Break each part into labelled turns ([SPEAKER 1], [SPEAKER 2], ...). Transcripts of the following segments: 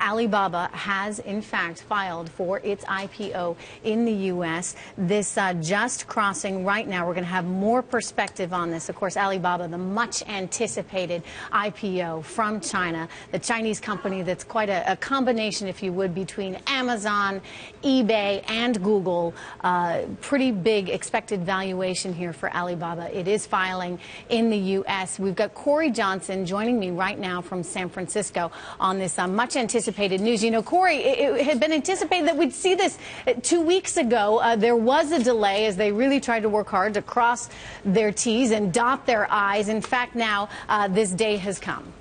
[SPEAKER 1] Alibaba has, in fact, filed for its IPO in the U.S. This just crossing right now. We're going to have more perspective on this. Of course, Alibaba, the much anticipated IPO from China, the Chinese company that's quite a combination, if you would, between Amazon, eBay, and Google. Pretty big expected valuation here for Alibaba. It is filing in the U.S. We've got Cory joining me right now from San Francisco on this much anticipated news. You know, Cory, it had been anticipated that we'd see this 2 weeks ago. There was a delay as they really tried to work hard to cross their T's and dot their I's. In fact, now this day has come.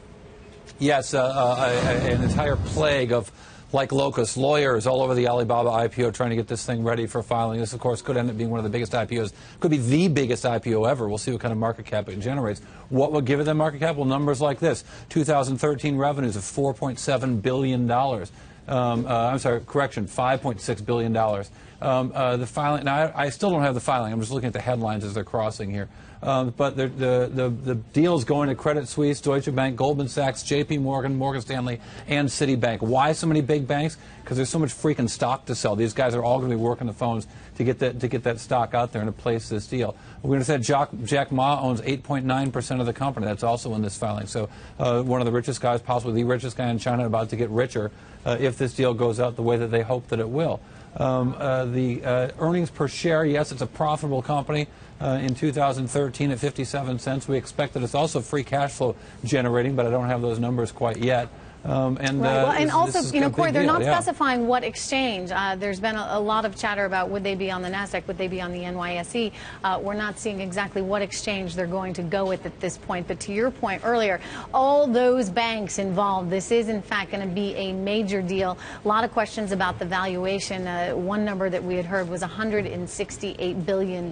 [SPEAKER 2] Yes, an entire plague of, like locusts, lawyers all over the Alibaba IPO trying to get this thing ready for filing. This, of course, could end up being one of the biggest IPOs. Could be the biggest IPO ever. We'll see what kind of market cap it generates. What would give it that market cap? Well, numbers like this. 2013 revenues of $4.7 billion. I'm sorry, correction, $5.6 billion. The filing, now I still don't have the filing. I'm just looking at the headlines as they're crossing here. But the deal's going to Credit Suisse, Deutsche Bank, Goldman Sachs, JP Morgan, Morgan Stanley, and Citibank. Why so many big banks? Because there's so much freaking stock to sell. These guys are all going to be working the phones to get that stock out there and to place this deal. We're going to say Jack Ma owns 8.9% of the company. That's also in this filing. So one of the richest guys, possibly the richest guy in China, about to get richer if this deal goes out the way that they hope that it will. The earnings per share, yes, it's a profitable company. In 2013 at 57 cents. We expect that it's also free cash flow generating, but I don't have those numbers quite yet.
[SPEAKER 1] And also, you know, Cory, they're not specifying what exchange. There's been a lot of chatter about would they be on the NASDAQ, would they be on the NYSE. We're not seeing exactly what exchange they're going to go with at this point. But to your point earlier, all those banks involved, this is, in fact, going to be a major deal. A lot of questions about the valuation. One number that we had heard was $168 billion.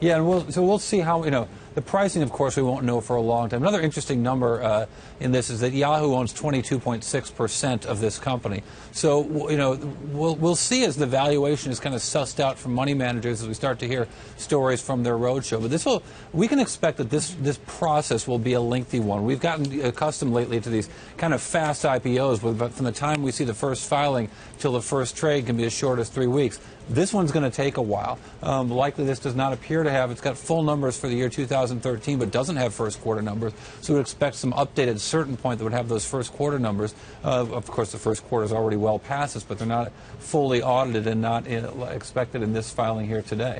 [SPEAKER 2] Yeah, and we'll see how, you know, the pricing, of course, we won't know for a long time. Another interesting number in this is that Yahoo owns 22.6% of this company. So, you know, we'll see as the valuation is kind of sussed out from money managers as we start to hear stories from their roadshow. But we can expect that this process will be a lengthy one. We've gotten accustomed lately to these kind of fast IPOs, but from the time we see the first filing till the first trade can be as short as 3 weeks. This one's going to take a while. Likely this does not appear to have, it's got full numbers for the year 2013, but doesn't have first quarter numbers. So we'd expect some updated certain point that would have those first quarter numbers. Of course, the first quarter is already well past us, but they're not fully audited and not expected in this filing here today.